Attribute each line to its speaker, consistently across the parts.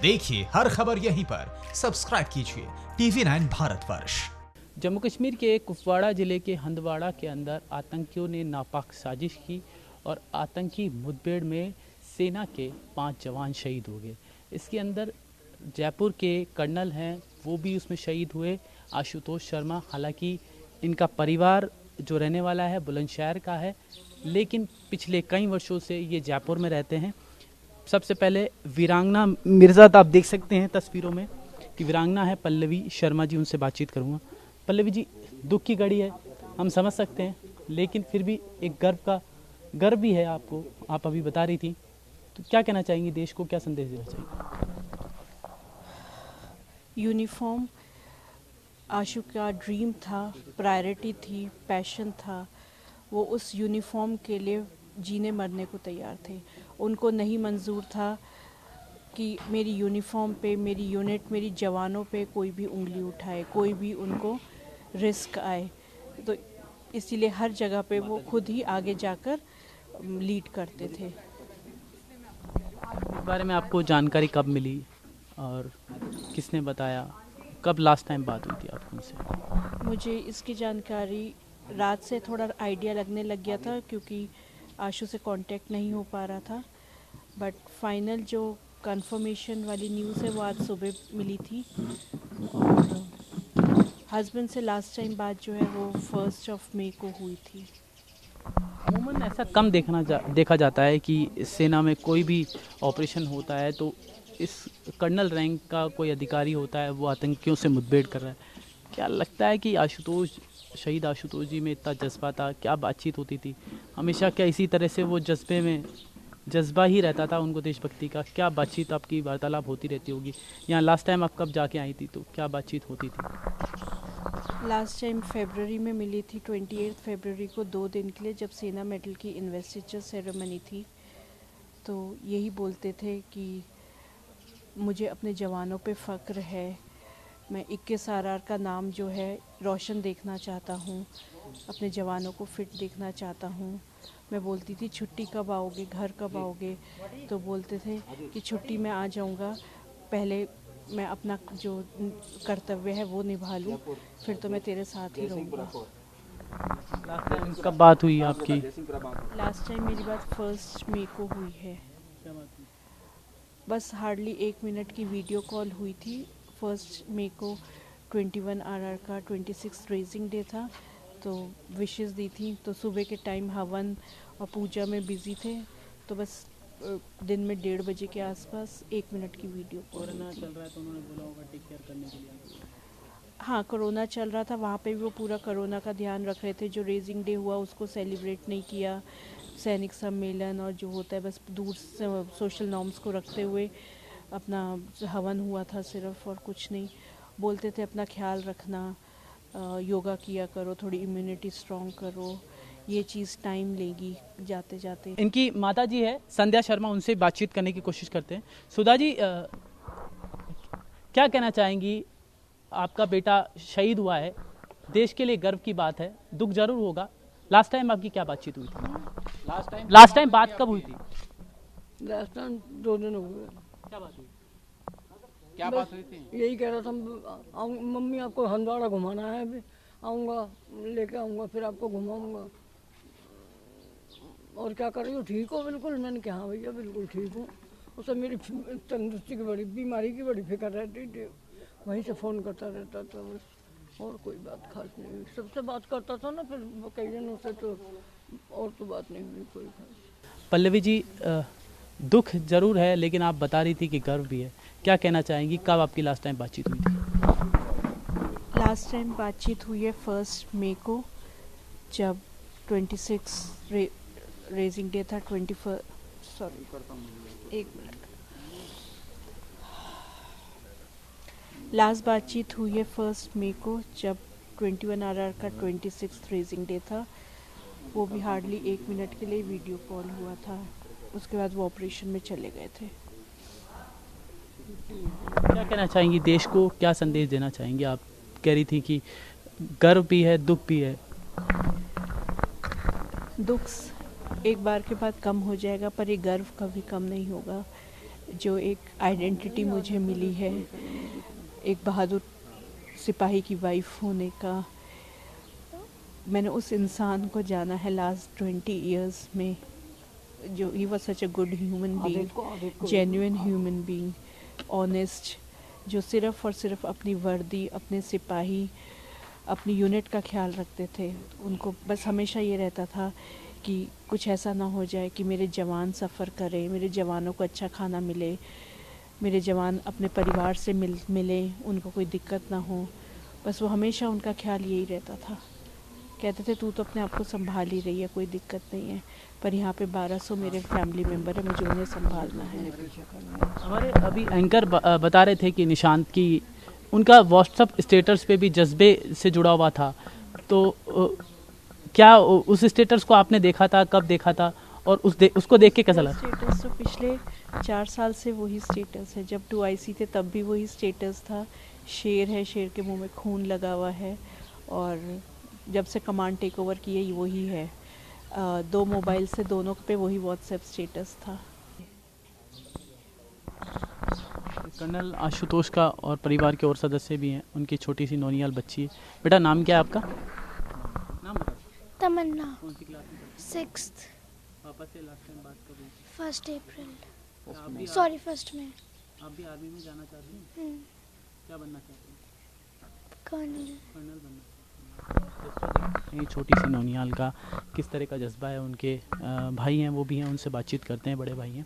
Speaker 1: देखिए हर खबर यहीं पर, सब्सक्राइब कीजिए TV9 भारतवर्ष।
Speaker 2: जम्मू कश्मीर के कुपवाड़ा ज़िले के हंदवाड़ा के अंदर आतंकियों ने नापाक साजिश की और आतंकी मुठभेड़ में सेना के 5 जवान शहीद हो गए। इसके अंदर जयपुर के कर्नल हैं, वो भी उसमें शहीद हुए, आशुतोष शर्मा। हालांकि इनका परिवार जो रहने वाला है बुलंदशहर का है, लेकिन पिछले कई वर्षों से ये जयपुर में रहते हैं। सबसे पहले वीरांगना मिर्ज़ा, आप देख सकते हैं तस्वीरों में कि वीरांगना है पल्लवी शर्मा जी, उनसे बातचीत करूँगा। पल्लवी जी, दुख की घड़ी है, हम समझ सकते हैं, लेकिन फिर भी एक गर्व भी है आपको, आप अभी बता रही थी, तो क्या कहना चाहेंगी, देश को क्या संदेश देना चाहिए?
Speaker 3: यूनिफॉर्म आशु का ड्रीम था, प्रायोरिटी थी, पैशन था। वो उस यूनिफॉर्म के लिए जीने मरने को तैयार थे। उनको नहीं मंजूर था कि मेरी यूनिफॉर्म पे, मेरी यूनिट, मेरी जवानों पे कोई भी उंगली उठाए, कोई भी उनको रिस्क आए। तो इसीलिए हर जगह पे वो खुद ही आगे जाकर लीड करते थे।
Speaker 2: इस बारे में आपको जानकारी कब मिली और किसने बताया? कब लास्ट टाइम बात हुई थी आपको उनसे?
Speaker 3: मुझे इसकी जानकारी रात से थोड़ा आइडिया लगने लग गया था, क्योंकि आशु से कांटेक्ट नहीं हो पा रहा था। बट फाइनल जो कंफर्मेशन वाली न्यूज़ है वो आज सुबह मिली थी। और हस्बैंड से लास्ट टाइम बात जो है वो 1 मई को हुई थी।
Speaker 2: अमूमन ऐसा कम देखा जाता है कि सेना में कोई भी ऑपरेशन होता है तो इस कर्नल रैंक का कोई अधिकारी होता है, वो आतंकियों से मुठभेड़ कर रहा है। क्या लगता है कि शहीद आशुतोष जी में इतना जज्बा था? क्या बातचीत होती थी हमेशा? क्या इसी तरह से वो जज्बा ही रहता था उनको देशभक्ति का? क्या बातचीत, आपकी वार्तालाप होती रहती होगी? यहाँ लास्ट टाइम आप कब जाके आई थी, तो क्या बातचीत होती थी?
Speaker 3: लास्ट टाइम फरवरी में मिली थी, 28 फरवरी को, 2 दिन के लिए, जब सेना मेडल की इन्वेस्टिचर सेरेमनी थी। तो यही बोलते थे कि मुझे अपने जवानों पे फ़ख्र है, मैं 21 RR का नाम जो है रोशन देखना चाहता हूँ, अपने जवानों को फिट देखना चाहता हूँ। मैं बोलती थी छुट्टी कब आओगे, घर कब आओगे? तो बोलते थे कि छुट्टी में आ जाऊँगा, पहले मैं अपना जो कर्तव्य है वो निभा लूँ, फिर तो मैं तेरे साथ ही रहूँगा।
Speaker 2: लास्ट टाइम कब बात हुई आपकी?
Speaker 3: लास्ट टाइम मेरी बात 1 मई को हुई है। बस हार्डली 1 मिनट की वीडियो कॉल हुई थी। 1 मई को 21 RR का 26 रेजिंग डे था, तो विशेस दी थी। तो सुबह के टाइम हवन और पूजा में बिज़ी थे, तो बस दिन में 1:30 बजे के आसपास 1 मिनट की वीडियो कॉल।
Speaker 2: कोरोना चल रहा है तो उन्होंने बोला होगा टेक केयर करने के लिए।
Speaker 3: हाँ, कोरोना चल रहा था, वहाँ पे भी वो पूरा कोरोना का ध्यान रख रहे थे। जो रेजिंग डे हुआ उसको सेलिब्रेट नहीं किया। सैनिक सम्मेलन और जो होता है बस दूर से सोशल नॉर्म्स को रखते हुए अपना हवन हुआ था सिर्फ, और कुछ नहीं। बोलते थे अपना ख्याल रखना, योगा किया करो, थोड़ी इम्यूनिटी स्ट्रॉन्ग करो, ये चीज़ टाइम लेगी जाते जाते।
Speaker 2: इनकी माता जी है संध्या शर्मा, उनसे बातचीत करने की कोशिश करते हैं। सुधा जी, क्या कहना चाहेंगी? आपका बेटा शहीद हुआ है, देश के लिए गर्व की बात है, दुख जरूर होगा। लास्ट टाइम आपकी क्या बातचीत हुई थी? लास्ट टाइम बात कब हुई थी?
Speaker 4: लास्ट टाइम 2 दिन हो गए।
Speaker 2: क्या बात हुई?
Speaker 4: क्या बात हुई थी? यही कह रहा था, मम्मी आपको हंदवाड़ा घुमाना है, अभी आऊँगा, लेके आऊँगा, फिर आपको घुमाऊँगा। और क्या कर रही हो, ठीक हो? बिल्कुल। मैंने कहा हाँ भैया बिल्कुल ठीक हूँ। उसे मेरी तंदुरुस्ती की बड़ी, बीमारी की बड़ी फिक्र रहती थी, वहीं से फ़ोन करता रहता था बस, और कोई बात खास नहीं हुई। सबसे बात करता था ना फिर कई दिनों से, तो और तो बात नहीं हुई कोई खास।
Speaker 2: पल्लवी जी, दुख जरूर है, लेकिन आप बता रही थी कि गर्व भी है। क्या कहना चाहेंगी? कब आपकी लास्ट टाइम बातचीत हुई थी?
Speaker 3: लास्ट टाइम बातचीत हुई है 1 मई को, जब 26 रेजिंग डे था। 21 सॉरी 1 मिनट, लास्ट बातचीत हुई है 1 मई को, जब 21 RR का 26 रेजिंग डे था। वो भी हार्डली 1 मिनट के लिए वीडियो कॉल हुआ था, उसके बाद वो ऑपरेशन में चले गए थे।
Speaker 2: क्या कहना चाहेंगी? देश को क्या संदेश देना चाहेंगी? आप कह रही थी कि गर्व भी है, दुख भी है।
Speaker 3: दुख एक बार के बाद कम हो जाएगा, पर ये गर्व कभी कम नहीं होगा। जो एक आइडेंटिटी मुझे मिली है एक बहादुर सिपाही की वाइफ होने का। मैंने उस इंसान को जाना है लास्ट 20 इयर्स में, जो he was such a good human being, genuine human being, honest, जो सिर्फ़ और सिर्फ अपनी वर्दी, अपने सिपाही, अपनी यूनिट का ख्याल रखते थे। उनको बस हमेशा ये रहता था कि कुछ ऐसा ना हो जाए कि मेरे जवान सफ़र करें, मेरे जवानों को अच्छा खाना मिले, मेरे जवान अपने परिवार से मिले, उनको कोई दिक्कत ना हो। बस वो हमेशा उनका ख्याल यही रहता था। कहते थे तू तो अपने आप को संभाल ही रही है, कोई दिक्कत नहीं है, पर यहाँ पे 1200 मेरे फैमिली मेम्बर है, मुझे उन्हें संभालना है।
Speaker 2: हमारे अभी एंकर बता रहे थे कि निशांत की उनका व्हाट्सअप स्टेटस पे भी जज्बे से जुड़ा हुआ था, तो क्या उस स्टेटस को आपने देखा था, कब देखा था, और उसको देख के कैसा लगा?
Speaker 3: स्टेटस तो पिछले 4 साल से वही स्टेटस है। जब 2IC थे तब भी वही स्टेटस था। शेर है, शेर के मुंह में खून लगा हुआ है, और जब से कमांड टेक ओवर की है वही है। 2 मोबाइल से दोनों पे वही व्हाट्सएप स्टेटस था।
Speaker 2: कर्नल आशुतोष का और परिवार के और सदस्य भी हैं, उनकी छोटी सी नौनियाल बच्ची है। बेटा नाम क्या है आपका? नाम बता।
Speaker 5: तमन्ना
Speaker 2: कौन सी क्लास में?
Speaker 5: 6th
Speaker 2: पापा से लास्ट टाइम बात कर रही थी।
Speaker 5: 1 अप्रैल
Speaker 2: आप भी
Speaker 5: सॉरी 1st में
Speaker 2: आप भी आर्मी में जाना चाहती हैं? क्या बनना चाहती हैं?
Speaker 5: कर्नल।
Speaker 2: कर्नल बनना चाहती हैं। ये छोटी सी नौनियाल का किस तरह का जज्बा है। उनके भाई हैं, वो भी हैं, उनसे बातचीत करते हैं, बड़े भाई हैं।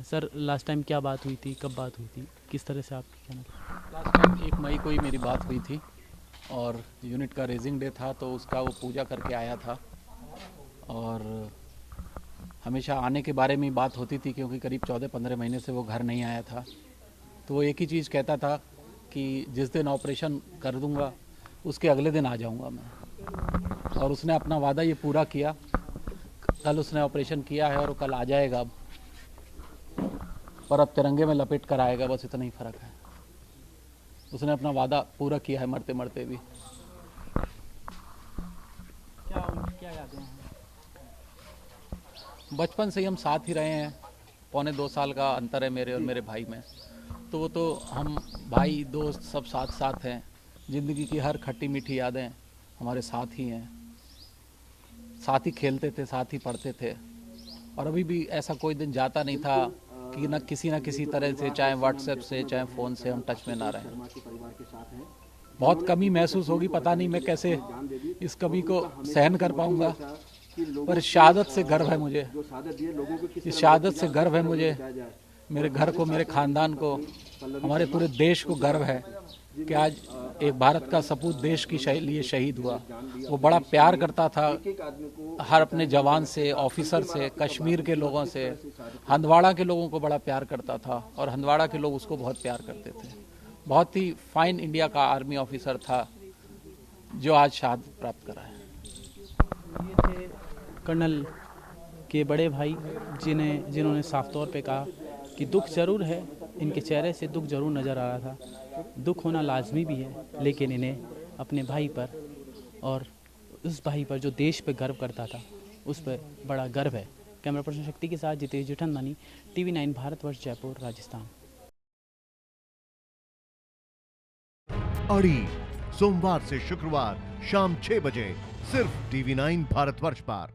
Speaker 2: सर लास्ट टाइम क्या बात हुई थी, कब बात हुई थी, किस तरह से आपकी कहना था?
Speaker 6: लास्ट टाइम 1 मई को ही मेरी बात हुई थी और यूनिट का रेजिंग डे था, तो उसका वो पूजा करके आया था। और हमेशा आने के बारे में बात होती थी, क्योंकि करीब 14-15 महीने से वो घर नहीं आया था। तो वो एक ही चीज़ कहता था कि जिस दिन ऑपरेशन कर दूंगा उसके अगले दिन आ जाऊंगा मैं, और उसने अपना वादा ये पूरा किया। कल उसने ऑपरेशन किया है और कल आ जाएगा अब, पर अब तिरंगे में लपेट कर आएगा, बस इतना ही फ़र्क है। उसने अपना वादा पूरा किया है मरते मरते भी।
Speaker 2: क्या यादें हैं?
Speaker 6: बचपन से ही हम साथ ही रहे हैं। 1.25 साल का अंतर है मेरे और मेरे भाई में, तो वो तो हम भाई दोस्त सब साथ साथ हैं। ज़िंदगी की हर खट्टी मीठी यादें हमारे साथ ही हैं। साथ ही खेलते थे, साथ ही पढ़ते थे, और अभी भी ऐसा कोई दिन जाता नहीं था कि न किसी तरह से, चाहे व्हाट्सएप से चाहे फ़ोन से, हम टच में ना रहें। बहुत कमी महसूस होगी, पता नहीं मैं कैसे इस कमी को सहन कर पाऊंगा, पर शहादत से गर्व है मुझे। इस शहादत से गर्व है मुझे, मेरे घर को, मेरे ख़ानदान को, हमारे पूरे देश को गर्व है कि आज एक भारत का सपूत देश के लिए शहीद हुआ। वो बड़ा प्यार करता था हर अपने जवान से, ऑफिसर से, कश्मीर के लोगों से, हंदवाड़ा के लोगों को बड़ा प्यार करता था, और हंदवाड़ा के लोग उसको बहुत प्यार करते थे। बहुत ही फाइन इंडिया का आर्मी ऑफिसर था, जो आज शहादत प्राप्त करा है।
Speaker 2: ये थे कर्नल के बड़े भाई, जिन्होंने साफ तौर पे कहा कि दुख ज़रूर है, इनके चेहरे से दुख ज़रूर नज़र आ रहा था। दुख होना लाजमी भी है, लेकिन इन्हें अपने भाई पर और उस भाई पर जो देश पे गर्व करता था, उस पर बड़ा गर्व है। कैमरा पर्सन शक्ति के साथ जितेश जिठनदानी, TV9 भारतवर्ष, जयपुर, राजस्थान।
Speaker 7: अड़ी सोमवार से शुक्रवार शाम 6 बजे सिर्फ TV9 भारतवर्ष पर।